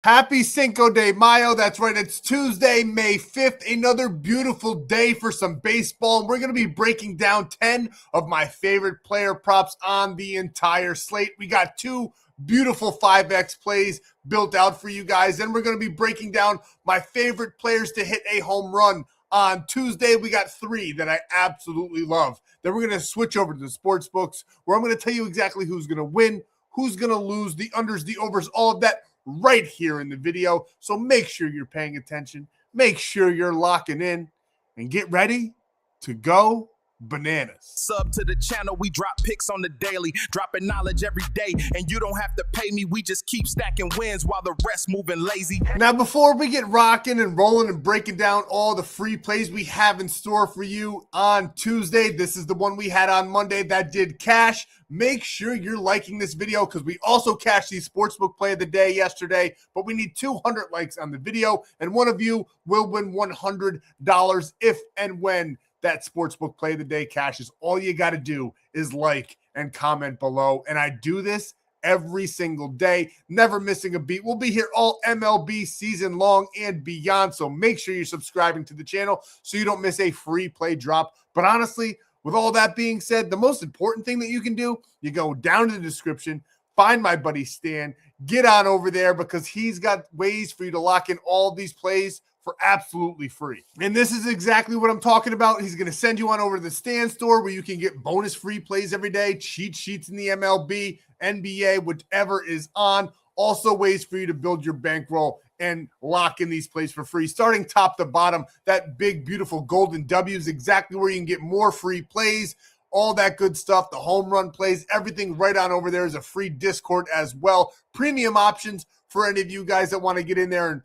Happy Cinco de Mayo. That's right. It's Tuesday, May 5th. Another beautiful day for some baseball. We're going to be breaking down 10 of my favorite player props on the entire slate. We got two beautiful 5X plays built out for you guys. Then we're going to be breaking down my favorite players to hit a home run. On Tuesday, we got three that I absolutely love. Then we're going to switch over to the sports books where I'm going to tell you exactly who's going to win, who's going to lose, the unders, the overs, all of that right here in the video. So make sure you're paying attention, make sure you're locking in, and get ready to go bananas. Sub to the channel, we drop picks on the daily, dropping knowledge every day, and you don't have to pay me, we just keep stacking wins while the rest moving lazy. Now before we get rocking and rolling and breaking down all the free plays we have in store for you on Tuesday, this is the one we had on Monday that did cash. Make sure you're liking this video because we also cashed the sportsbook play of the day yesterday, but we need 200 likes on the video, and one of you will win $100 if and when that sportsbook play of the day cashes. All you got to do is like and comment below. And I do this every single day, never missing a beat. We'll be here all MLB season long and beyond. So make sure you're subscribing to the channel so you don't miss a free play drop. But honestly, with all that being said, the most important thing that you can do, you go down to the description, find my buddy Stan, get on over there because he's got ways for you to lock in all these plays for absolutely free. And this is exactly what I'm talking about. He's going to send you on over to the Stan.store where you can get bonus free plays every day, cheat sheets in the MLB, NBA, whichever is on. Also ways for you to build your bankroll and lock in these plays for free. Starting top to bottom, that big, beautiful golden W is exactly where you can get more free plays, all that good stuff, the home run plays, everything right on over there is a free Discord as well. Premium options for any of you guys that want to get in there and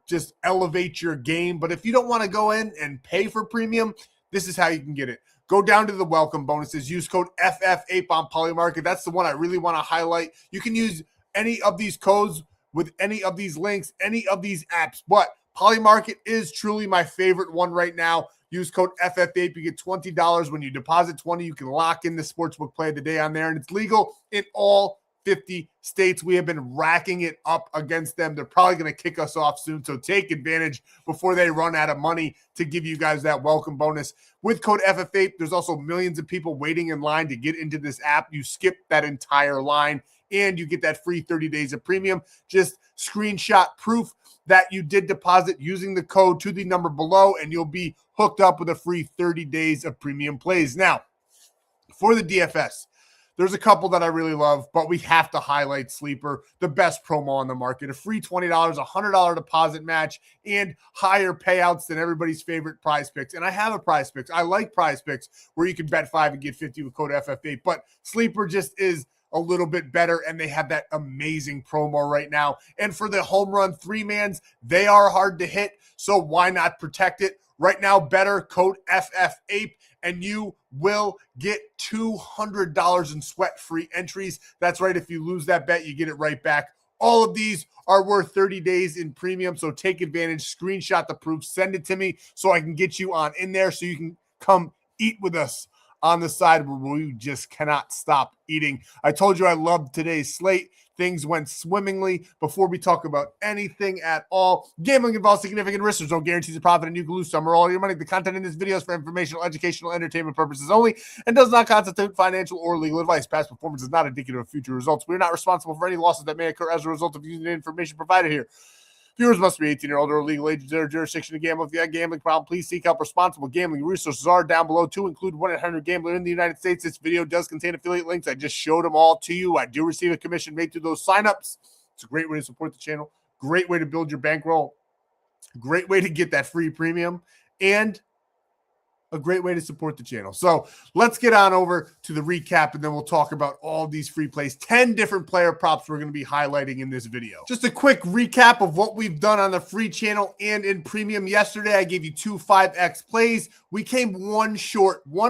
just elevate your game. But if you don't want to go in and pay for premium, this is how you can get it. Go down to the welcome bonuses. Use code FFAPE on Polymarket. That's the one I really want to highlight. You can use any of these codes with any of these links, any of these apps. But Polymarket is truly my favorite one right now. Use code FFAPE. You get $20 when you deposit $20. You can lock in the sportsbook play of the day on there. And it's legal in all 50 states. We have been racking it up against them. They're probably going to kick us off soon, so take advantage before they run out of money to give you guys that welcome bonus. With code FFAPE, there's also millions of people waiting in line to get into this app. You skip that entire line, and you get that free 30 days of premium. Just screenshot proof that you did deposit using the code to the number below, and you'll be hooked up with a free 30 days of premium plays. Now, for the DFS, there's a couple that I really love, but we have to highlight Sleeper, the best promo on the market. A free $20, $100 deposit match, and higher payouts than everybody's favorite Prize Picks. And I have a Prize Picks. I like Prize Picks where you can bet 5 and get 50 with code FFA. But Sleeper just is a little bit better, and they have that amazing promo right now. And for the home run 3-mans, they are hard to hit, so why not protect it? Right now, Betr, code FFAPE, and you will get $200 in sweat-free entries. That's right. If you lose that bet, you get it right back. All of these are worth 30 days in premium, so take advantage. Screenshot the proof. Send it to me so I can get you on in there so you can come eat with us on the side where we just cannot stop eating. I told you I loved today's slate. Things went swimmingly. Before we talk about anything at all, gambling involves significant risks. There's no guarantees of profit, and you can lose some or all your money. The content in this video is for informational, educational, entertainment purposes only and does not constitute financial or legal advice. Past performance is not indicative of future results. We are not responsible for any losses that may occur as a result of using the information provided here. Viewers must be 18 or older or legal age in their jurisdiction to gamble. If you have a gambling problem, please seek help. Responsible gambling resources are down below to include 1-800-GAMBLER in the United States. This video does contain affiliate links. I just showed them all to you. I do receive a commission made through those signups. It's a great way to support the channel. Great way to build your bankroll. Great way to get that free premium. And a great way to support the channel. So let's get on over to the recap, and then we'll talk about all these free plays. 10 different player props we're going to be highlighting in this video. Just a quick recap of what we've done on the free channel and in premium. Yesterday, I gave you 2 5X plays. We came one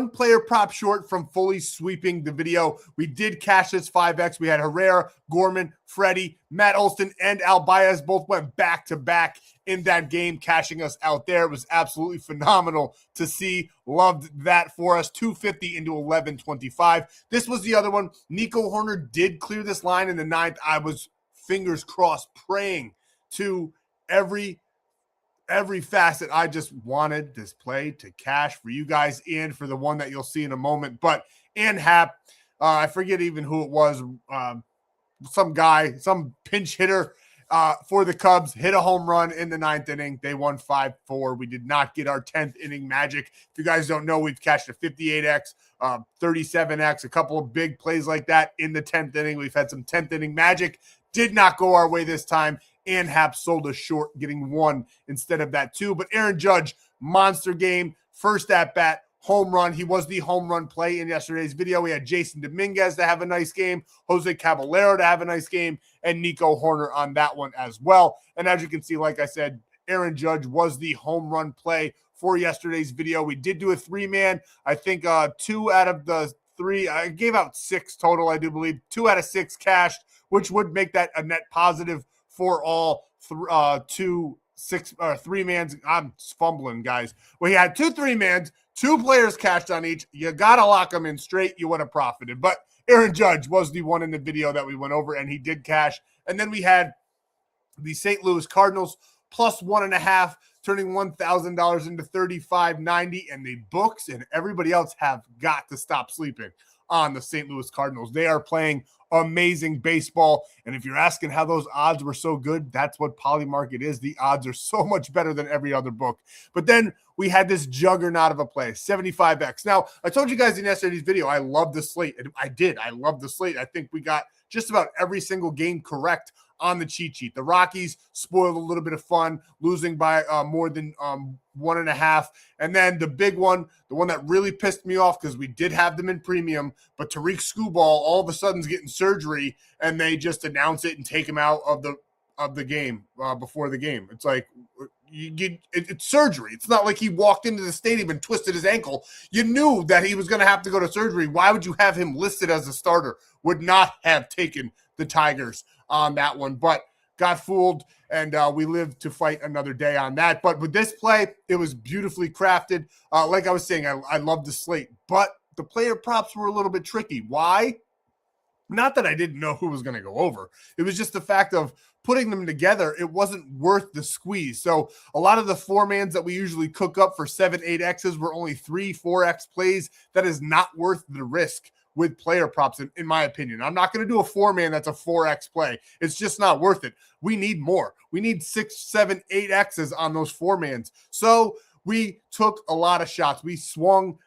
player prop short from fully sweeping the video. We did cash this 5X. We had Herrera, Gorman, Freddie, Matt Olson, and Al Baez both went back-to-back in that game, cashing us out there. It was absolutely phenomenal to see. Loved that for us. 250 into 1125. This was the other one. Nico Horner did clear this line in the 9th. I was, fingers crossed, praying to every facet. I just wanted this play to cash for you guys and for the one that you'll see in a moment. But in Hap, I forget even who it was, some guy, some pinch hitter for the Cubs, hit a home run in the 9th inning. They won 5-4. We did not get our 10th inning magic. If you guys don't know, we've cashed a 58X, 37X, a couple of big plays like that in the 10th inning. We've had some 10th inning magic. Did not go our way this time. And Hap sold us short, getting 1 instead of that 2. But Aaron Judge, monster game, first at bat, home run. He was the home run play in yesterday's video. We had Jason Dominguez to have a nice game, Jose Caballero to have a nice game, and Nico Horner on that one as well. And as you can see, like I said, Aaron Judge was the home run play for yesterday's video. We did do a 3-man. I think 2 out of the 3, I gave out 6 total, I do believe. 2 out of 6 cashed, which would make that a net positive for all 3-mans. I'm fumbling, guys. We had 2 3-mans, 2 players cashed on each. You got to lock them in straight. You would have profited. But Aaron Judge was the one in the video that we went over, and he did cash. And then we had the St. Louis Cardinals plus 1.5, turning $1,000 into $35.90. And the books and everybody else have got to stop sleeping on the St. Louis Cardinals. They are playing amazing baseball. And if you're asking how those odds were so good, that's what Polymarket is. The odds are so much better than every other book. But then we had this juggernaut of a play, 75X. Now, I told you guys in yesterday's video, I love the slate. And I did. I love the slate. I think we got just about every single game correct on the cheat sheet. The Rockies spoiled a little bit of fun, losing by more than 1.5. And then the big one, the one that really pissed me off because we did have them in premium, but Tariq Skubal all of a sudden is getting surgery, and they just announce it and take him out of the game before the game. It's like it's surgery. It's not like he walked into the stadium and twisted his ankle. You knew that he was going to have to go to surgery. Why would you have him listed as a starter? Would not have taken the Tigers on that one, but got fooled, and we lived to fight another day on that. But with this play, it was beautifully crafted. Like I was saying, I love the slate, but the player props were a little bit tricky. Why? Not that I didn't know who was going to go over. It was just the fact of putting them together. It wasn't worth the squeeze. So a lot of the 4-mans that we usually cook up for 7, 8Xs were only 3, 4X plays. That is not worth the risk with player props, in my opinion. I'm not going to do a 4-man that's a 4X play. It's just not worth it. We need more. We need 6, 7, 8Xs on those 4-mans. So we took a lot of shots. We swung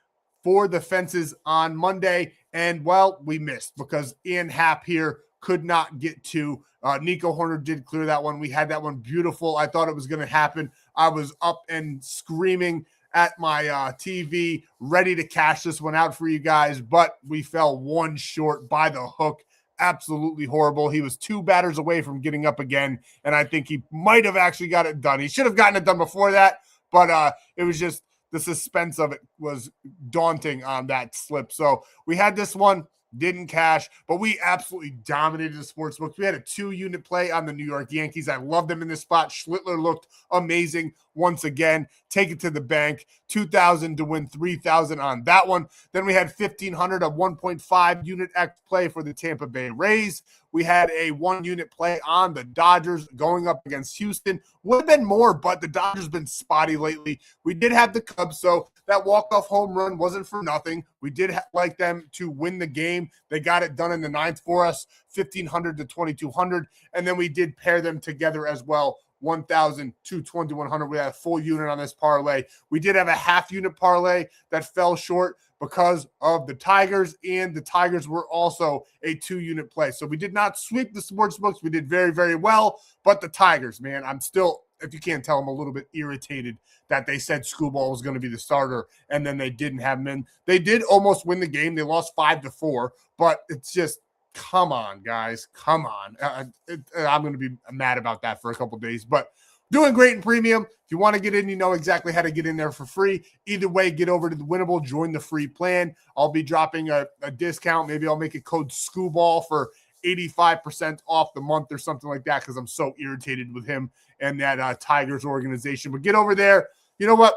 for the fences on Monday, and, well, we missed because Ian Happ here could not get to. Nico Horner did clear that one. We had that one beautiful. I thought it was going to happen. I was up and screaming at my TV, ready to cash this one out for you guys, but we fell 1 short by the hook. Absolutely horrible. He was 2 batters away from getting up again, and I think he might have actually got it done. He should have gotten it done before that, but it was just the suspense of it was daunting on that slip. So we had this one. Didn't cash, but we absolutely dominated the sports books. We had a 2-unit play on the New York Yankees. I love them in this spot. Schlittler looked amazing once again. Take it to the bank. 2,000 to win 3,000 on that one. Then we had 1,500, a 1.5 unit X play for the Tampa Bay Rays. We had a 1-unit play on the Dodgers going up against Houston. Would have been more, but the Dodgers been spotty lately. We did have the Cubs, so that walk-off home run wasn't for nothing. We did like them to win the game. They got it done in the 9th for us, 1,500 to 2,200. And then we did pair them together as well, 1,000 to 2,100. We had a full unit on this parlay. We did have a half-unit parlay that fell short because of the Tigers, and the Tigers were also a 2-unit play. So we did not sweep the sports books. We did very, very well, but the Tigers, man, I'm still, if you can't tell, I'm a little bit irritated that they said Skubal was going to be the starter, and then they didn't have him in. They did almost win the game. They lost 5-4, but it's just, come on, guys. Come on. I'm going to be mad about that for a couple days, but doing great in premium. If you want to get in, you know exactly how to get in there for free. Either way, get over to the Winible, join the free plan. I'll be dropping a discount. Maybe I'll make a code SKUBALL for 85% off the month or something like that because I'm so irritated with him and that Tigers organization. But get over there. You know what?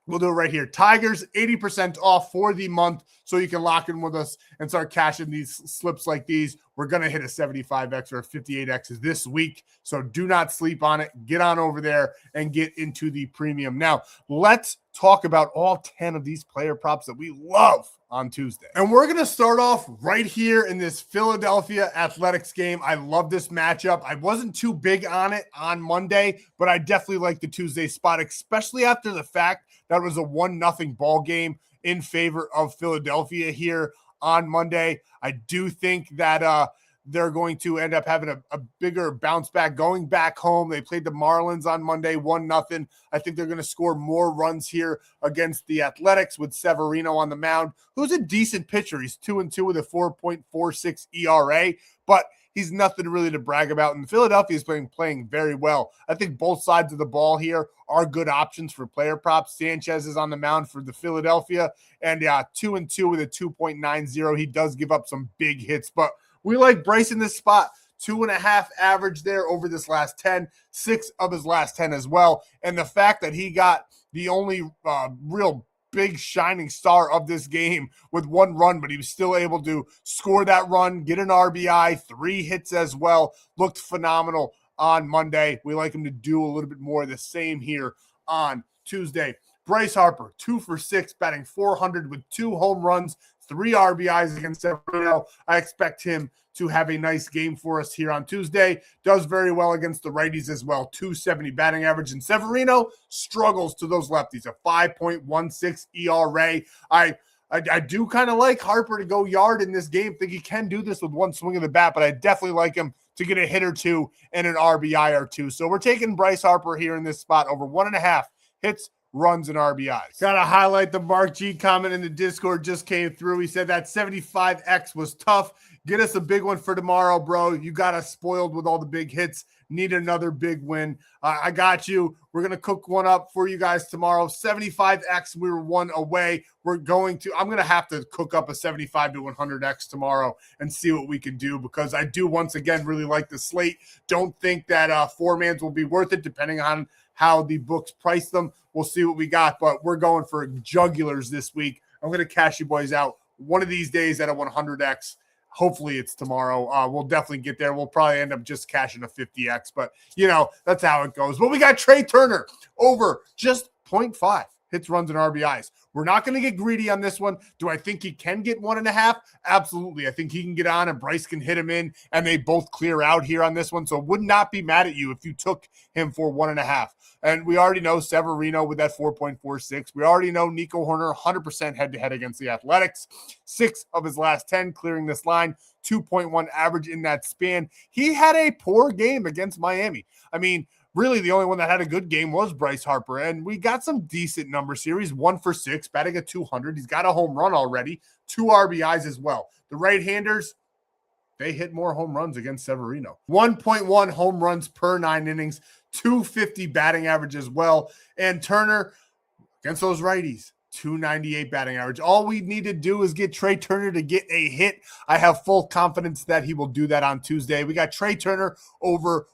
We'll do it right here. Tigers, 80% off for the month, so you can lock in with us and start cashing these slips like these. We're going to hit a 75X or a 58X this week, so do not sleep on it. Get on over there and get into the premium. Now, let's talk about all 10 of these player props that we love on Tuesday. And we're going to start off right here in this Philadelphia Athletics game. I love this matchup. I wasn't too big on it on Monday, but I definitely like the Tuesday spot, especially after the fact that it was a 1-0 ball game in favor of Philadelphia here on Monday. I do think that they're going to end up having a bigger bounce back going back home. They played the Marlins on Monday, 1-0. I think they're going to score more runs here against the Athletics with Severino on the mound, who's a decent pitcher. He's 2-2 with a 4.46 ERA, but he's nothing really to brag about. And Philadelphia is playing very well. I think both sides of the ball here are good options for player props. Sanchez is on the mound for the Philadelphia, and 2-2 with a 2.90. He does give up some big hits, but we like Bryce in this spot. 2.5 average there over this last 10, 6 of his last 10 as well. And the fact that he got the only real big shining star of this game with 1 run, but he was still able to score that run, get an RBI, 3 hits as well. Looked phenomenal on Monday. We like him to do a little bit more of the same here on Tuesday. Bryce Harper, 2 for 6, batting .400 with 2 home runs, 3 RBIs against Severino. I expect him to have a nice game for us here on Tuesday. Does very well against the righties as well. .270 batting average. And Severino struggles to those lefties. A 5.16 ERA. I do kind of like Harper to go yard in this game. Think he can do this with 1 swing of the bat, but I definitely like him to get a hit or 2 and an RBI or 2. So we're taking Bryce Harper here in this spot over 1.5 hits, runs, and RBIs. Got to highlight the Mark G comment in the Discord just came through. He said that 75X was tough. Get us a big one for tomorrow, bro. You got us spoiled with all the big hits. Need another big win. I got you. We're going to cook one up for you guys tomorrow. 75X, we were 1 away. I'm going to have to cook up a 75 to 100X tomorrow and see what we can do, because I do once again really like the slate. Don't think that 4-mans will be worth it depending on how the books price them. We'll see what we got, but we're going for jugulars this week. I'm going to cash you boys out one of these days at a 100X. Hopefully it's tomorrow. We'll definitely get there. We'll probably end up just cashing a 50X, but that's how it goes. But we got Trey Turner over just 0.5 hits, runs, and RBIs. We're not going to get greedy on this one. Do I think he can get 1.5? Absolutely. I think he can get on and Bryce can hit him in, and they both clear out here on this one. So would not be mad at you if you took him for 1.5. And we already know Severino with that 4.46. We already know Nico Horner 100% head-to-head against the Athletics. 6 of his last 10 clearing this line, 2.1 average in that span. He had a poor game against Miami. I mean, really the only one that had a good game was Bryce Harper, and we got some decent numbers here. He's 1 for 6, batting at .200. He's got a home run already, 2 RBIs as well. The right-handers, they hit more home runs against Severino. 1.1 home runs per 9 innings, 250 batting average as well. And Turner, against those righties, 298 batting average. All we need to do is get Trey Turner to get a hit. I have full confidence that he will do that on Tuesday. We got Trey Turner over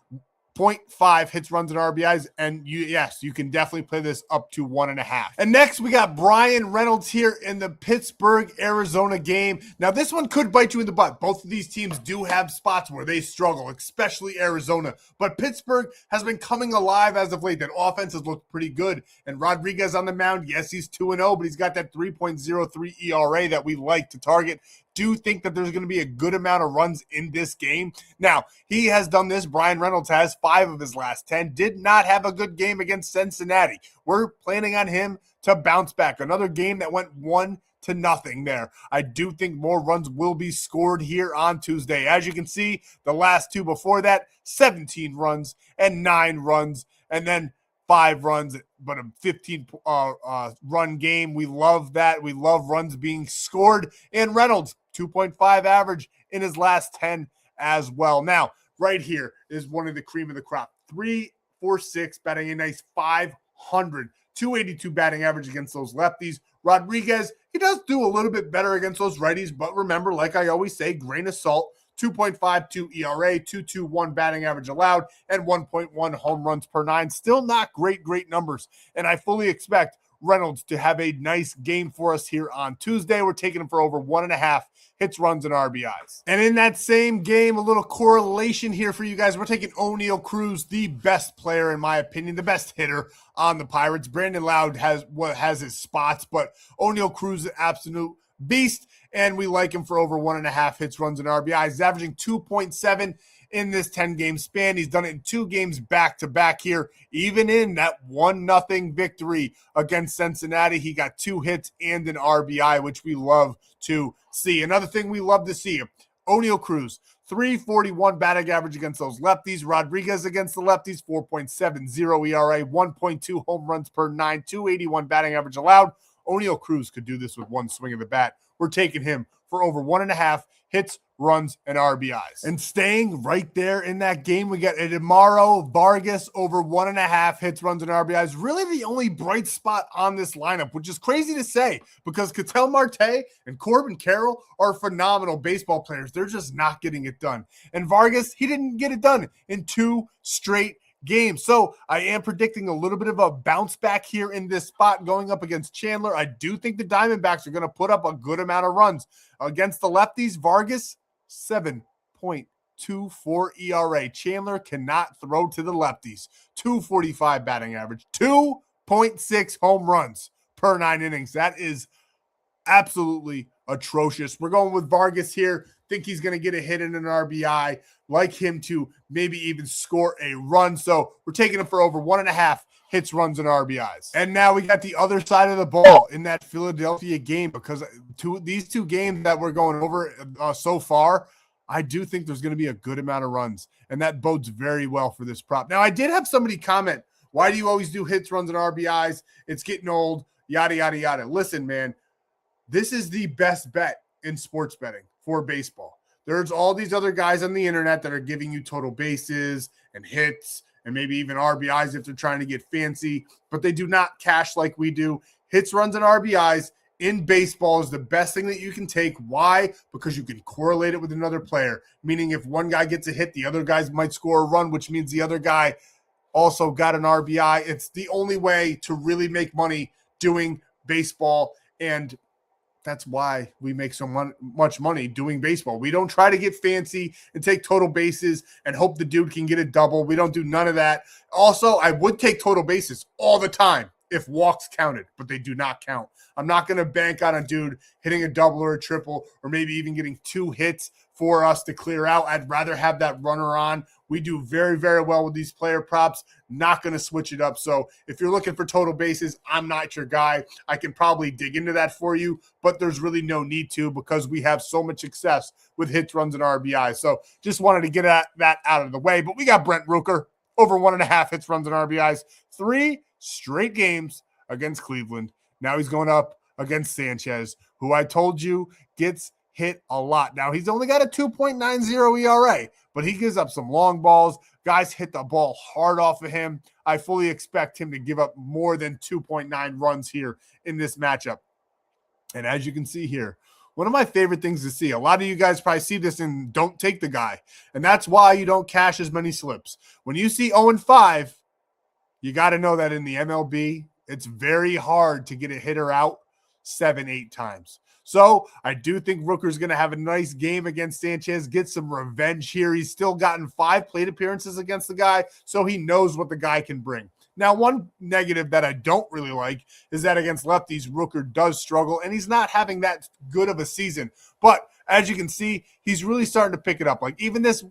0.5 hits, runs, and RBIs, and you can definitely play this up to 1.5. And next, we got Brian Reynolds here in the Pittsburgh-Arizona game. Now, this one could bite you in the butt. Both of these teams do have spots where they struggle, especially Arizona. But Pittsburgh has been coming alive as of late. That offense has looked pretty good. And Rodriguez on the mound, yes, he's 2-0, but he's got that 3.03 ERA that we like to target. Do think that there's going to be a good amount of runs in this game. Now, he has done this. Brian Reynolds has 5 of his last 10. Did not have a good game against Cincinnati. We're planning on him to bounce back. Another game that went 1-0 there. I do think more runs will be scored here on Tuesday. As you can see, the last 2 before that, 17 runs and 9 runs, and then 5 runs, but a 15 run game. We love that. We love runs being scored. And Reynolds, 2.5 average in his last 10 as well. Now, right here is one of the cream of the crop. 3 for 6, batting a nice 500. 282 batting average against those lefties. Rodriguez, he does do a little bit better against those righties, but remember, like I always say, grain of salt. 2.52 ERA, 2.21 batting average allowed, and 1.1 home runs per 9. Still not great numbers. And I fully expect Reynolds to have a nice game for us here on Tuesday. We're taking him for over 1.5 hits, runs, and RBIs. And in that same game, a little correlation here for you guys. We're taking Oneil Cruz, the best player, in my opinion, the best hitter on the Pirates. Brandon Loud has his spots, but Oneil Cruz is an absolute beast, and we like him for over 1.5 hits, runs, and RBIs. He's averaging 2.7 in this 10-game span. He's done it in 2 games back-to-back here. Even in that 1-0 victory against Cincinnati, he got 2 hits and an RBI, which we love to see. Another thing we love to see, Oneil Cruz, 3.41 batting average against those lefties. Rodriguez against the lefties, 4.70 ERA, 1.2 home runs per 9, 281 batting average allowed. Oneil Cruz could do this with one swing of the bat. We're taking him for over 1.5 hits, runs, and RBIs. And staying right there in that game, we got Edimaro Vargas over 1.5 hits, runs, and RBIs. Really the only bright spot on this lineup, which is crazy to say because Ketel Marte and Corbin Carroll are phenomenal baseball players. They're just not getting it done. And Vargas, he didn't get it done in 2 straight games. So I am predicting a little bit of a bounce back here in this spot going up against Chandler. I do think the Diamondbacks are going to put up a good amount of runs. Against the lefties, Vargas, 7.24 ERA. Chandler cannot throw to the lefties. 245 batting average. 2.6 home runs per 9 innings. That is absolutely atrocious. We're going with Vargas here. Think he's going to get a hit and an RBI. Like him to maybe even score a run. So we're taking him for over 1.5 hits, runs, and RBIs. And now we got the other side of the ball in that Philadelphia game, because these 2 games that we're going over so far, I do think there's going to be a good amount of runs, and that bodes very well for this prop. Now, I did have somebody comment, why do you always do hits, runs, and RBIs? It's getting old, yada, yada, yada. Listen, man, this is the best bet in sports betting for baseball. There's all these other guys on the internet that are giving you total bases and hits and maybe even RBIs if they're trying to get fancy, but they do not cash like we do. Hits, runs, and RBIs in baseball is the best thing that you can take. Why? Because you can correlate it with another player, meaning if one guy gets a hit, the other guys might score a run, which means the other guy also got an RBI. It's the only way to really make money doing baseball, and that's why we make so much money doing baseball. We don't try to get fancy and take total bases and hope the dude can get a double. We don't do none of that. Also, I would take total bases all the time if walks counted, but they do not count. I'm not going to bank on a dude hitting a double or a triple or maybe even getting 2 hits for us to clear out. I'd rather have that runner on. We do very, very well with these player props. Not going to switch it up. So if you're looking for total bases, I'm not your guy. I can probably dig into that for you, but there's really no need to because we have so much success with hits, runs, and RBIs. So just wanted to get that out of the way. But we got Brent Rooker over 1.5 hits, runs, and RBIs. 3 straight games against Cleveland. Now he's going up against Sanchez, who I told you gets hit a lot. Now he's only got a 2.90 ERA, but he gives up some long balls. Guys hit the ball hard off of him. I fully expect him to give up more than 2.9 runs here in this matchup. And as you can see here, one of my favorite things to see, a lot of you guys probably see this and don't take the guy. And that's why you don't cash as many slips. When you see 0-5, you got to know that in the MLB, it's very hard to get a hitter out 7-8 times. So I do think Rooker's going to have a nice game against Sanchez, get some revenge here. He's still gotten 5 plate appearances against the guy, so he knows what the guy can bring. Now, one negative that I don't really like is that against lefties, Rooker does struggle, and he's not having that good of a season. But as you can see, he's really starting to pick it up. Like even this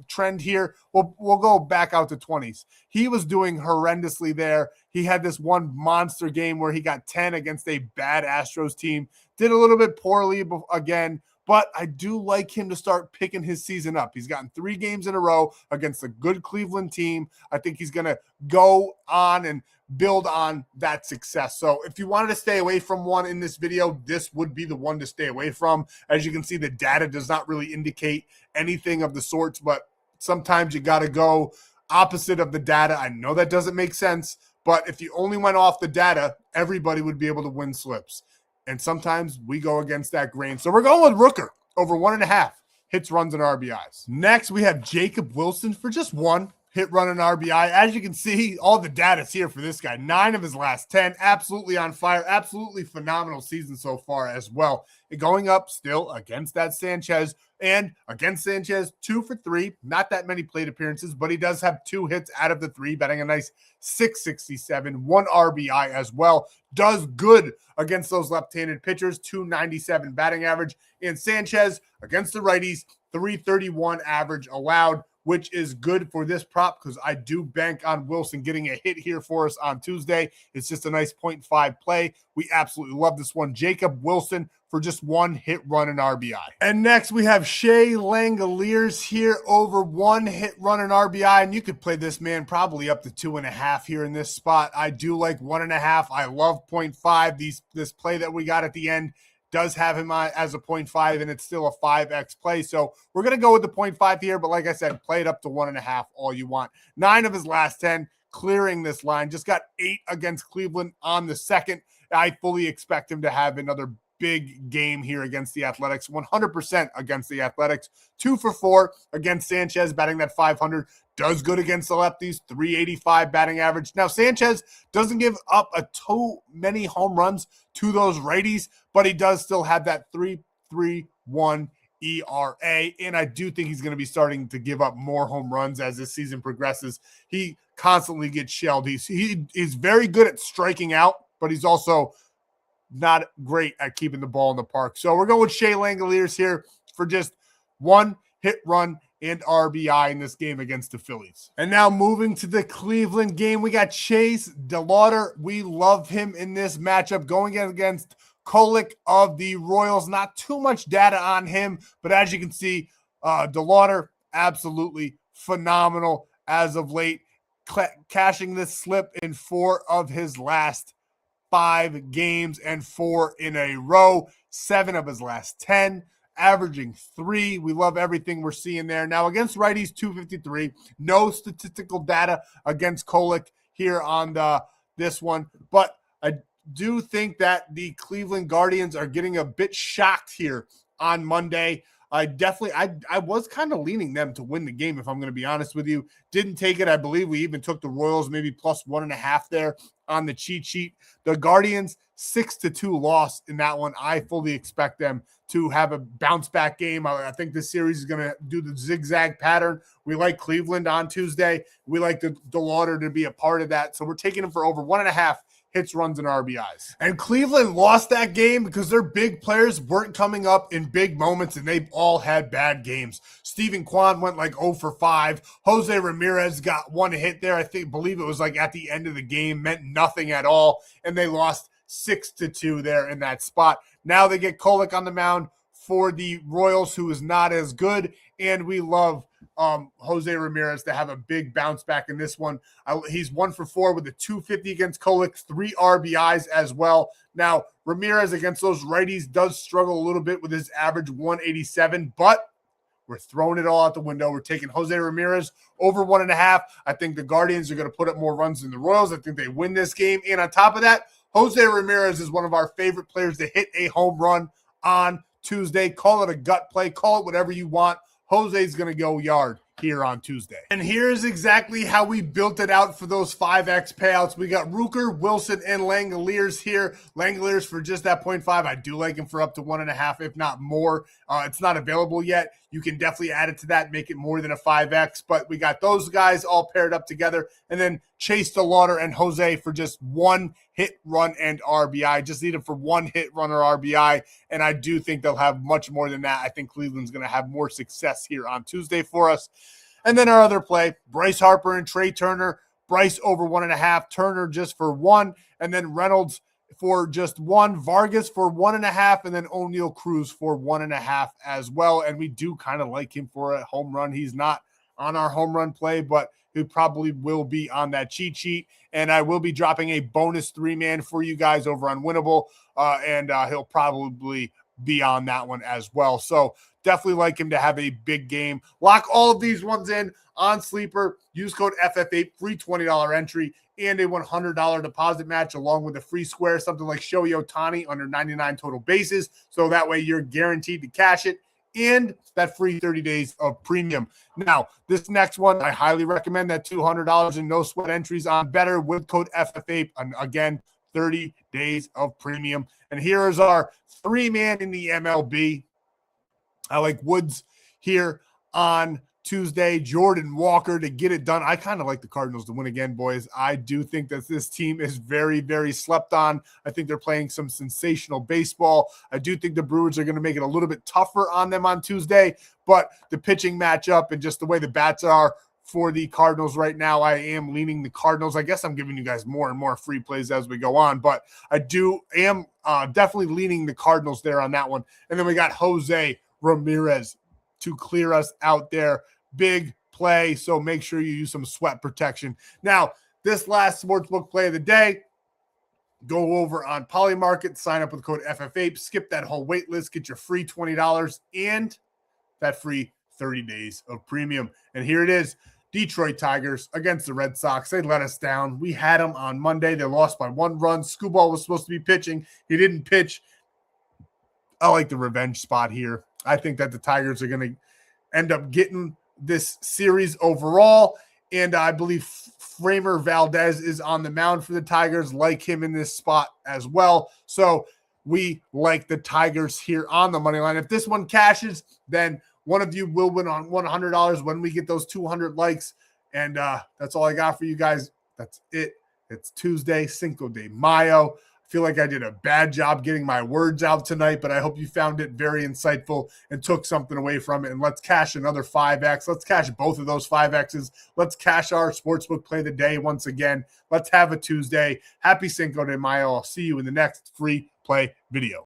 trend here, we'll go back out to 20s. He was doing horrendously there. He had this one monster game where he got 10 against a bad Astros team. Did a little bit poorly again, but I do like him to start picking his season up. He's gotten 3 games in a row against a good Cleveland team. I think he's going to go on and build on that success. So if you wanted to stay away from one in this video, this would be the one to stay away from. As you can see, the data does not really indicate anything of the sorts, but sometimes you got to go opposite of the data. I know that doesn't make sense, but if you only went off the data, everybody would be able to win slips. And sometimes we go against that grain. So we're going with Rooker over 1.5 hits, runs, and RBIs. Next, we have Jacob Wilson for just 1 hit, run, and RBI. As you can see, all the data's here for this guy. 9 of his last 10. Absolutely on fire. Absolutely phenomenal season so far as well. And going up still against that Sanchez. And against Sanchez, 2 for 3. Not that many plate appearances, but he does have 2 hits out of the 3, batting a nice 667, 1 RBI as well. Does good against those left-handed pitchers, 297 batting average. And Sanchez against the righties, 331 average allowed, which is good for this prop because I do bank on Wilson getting a hit here for us on Tuesday. It's just a nice 0.5 play. We absolutely love this one. Jacob Wilson for just 1 hit, run, and RBI. And next we have Shea Langoliers here over 1 hit, run, and RBI. And you could play this man probably up to 2.5 here in this spot. I do like 1.5. I love 0.5. This play that we got at the end does have him as a 0.5, and it's still a 5x play. So we're going to go with the 0.5 here, but like I said, play it up to 1.5 all you want. 9 of his last 10, clearing this line. Just got 8 against Cleveland on the second. I fully expect him to have another big game here against the Athletics, 100% against the Athletics. 2 for 4 against Sanchez, batting that 500. Does good against the lefties, 385 batting average. Now, Sanchez doesn't give up too many home runs to those righties, but he does still have that 3.31 ERA, and I do think he's going to be starting to give up more home runs as this season progresses. He constantly gets shelled. He's very good at striking out, but he's also not great at keeping the ball in the park. So we're going with Shea Langoliers here for just 1 hit, run, and RBI in this game against the Phillies. And now moving to the Cleveland game, we got Chase DeLauder. We love him in this matchup going against Kolek of the Royals. Not too much data on him, but as you can see, DeLauder, absolutely phenomenal as of late, cashing this slip in 4 of his last 5 games and 4 in a row, 7 of his last 10, averaging 3. We love everything we're seeing there. Now, against righties, 253. No statistical data against Kolek here on this one, but I do think that the Cleveland Guardians are getting a bit shocked here on Monday. I was kind of leaning them to win the game, if I'm going to be honest with you. Didn't take it. I believe we even took the Royals maybe plus 1.5 there on the cheat sheet. The Guardians, 6-2 loss in that one. I fully expect them to have a bounce back game. I think this series is going to do the zigzag pattern. We like Cleveland on Tuesday. We like the DeLauder to be a part of that. So we're taking them for over 1.5 hits, runs, and RBIs. And Cleveland lost that game because their big players weren't coming up in big moments, and they've all had bad games. Steven Kwan went like 0 for 5. Jose Ramirez got 1 hit there. Believe it was like at the end of the game, meant nothing at all, and they lost 6-2 there in that spot. Now they get Kolek on the mound for the Royals, who is not as good, and we love Jose Ramirez to have a big bounce back in this one. He's 1 for 4 with a 250 against Kolek, 3 RBIs as well. Now, Ramirez against those righties does struggle a little bit with his average 187, but we're throwing it all out the window. We're taking Jose Ramirez over 1.5. I think the Guardians are going to put up more runs than the Royals. I think they win this game. And on top of that, Jose Ramirez is one of our favorite players to hit a home run on Tuesday. Call it a gut play. Call it whatever you want. Jose's going to go yard here on Tuesday. And here's exactly how we built it out for those 5X payouts. We got Rooker, Wilson, and Langoliers here. Langoliers for just that 0.5. I do like him for up to 1.5, if not more. It's not available yet. You can definitely add it to that, make it more than a 5X. But we got those guys all paired up together. And then Chase DeLauder and Jose for just 1 hit, run, and RBI. Just need them for 1 hit, run, or RBI. And I do think they'll have much more than that. I think Cleveland's going to have more success here on Tuesday for us. And then our other play, Bryce Harper and Trey Turner. Bryce over 1.5, Turner just for 1, and then Reynolds for just 1, Vargas for 1.5, and then O'Neal Cruz for 1.5 as well. And we do kind of like him for a home run. He's not on our home run play, but he probably will be on that cheat sheet. And I will be dropping a bonus 3-man for you guys over on Winible, and he'll probably be on that one as well. So definitely like him to have a big game. Lock all of these ones in on Sleeper. Use code FFAPE, free $20 entry, and a $100 deposit match along with a free square, something like Shohei Ohtani under 99 total bases. So that way you're guaranteed to cash it and that free 30 days of premium. Now, this next one, I highly recommend that $200 in no sweat entries on Betr with code FFAPE. And again, 30 days of premium. And here is our 3-man in the MLB. I like Woods here on Tuesday, Jordan Walker to get it done. I kind of like the Cardinals to win again, boys. I do think that this team is very, very slept on. I think they're playing some sensational baseball. I do think the Brewers are going to make it a little bit tougher on them on Tuesday, but the pitching matchup and just the way the bats are for the Cardinals right now, I am leaning the Cardinals. I guess I'm giving you guys more and more free plays as we go on, but I am definitely leaning the Cardinals there on that one. And then we got Jose Ramirez to clear us out there. Big play, so make sure you use some sweat protection. Now, this last sportsbook play of the day, go over on Polymarket, sign up with code FFAPE, skip that whole wait list, get your free $20 and that free 30 days of premium. And here it is, Detroit Tigers against the Red Sox. They let us down. We had them on Monday. They lost by 1 run. Skubal was supposed to be pitching. He didn't pitch. I like the revenge spot here. I think that the Tigers are going to end up getting this series overall, and I believe Framer Valdez is on the mound for the Tigers, like him in this spot as well. So we like the Tigers here on the money line. If this one cashes, then one of you will win on $100 when we get those 200 likes. And that's all I got for you guys. That's it. It's Tuesday, Cinco de Mayo. I feel like I did a bad job getting my words out tonight, but I hope you found it very insightful and took something away from it. And let's cash another 5X. Let's cash both of those 5Xs. Let's cash our sportsbook play of the day once again. Let's have a Tuesday. Happy Cinco de Mayo. I'll see you in the next free play video.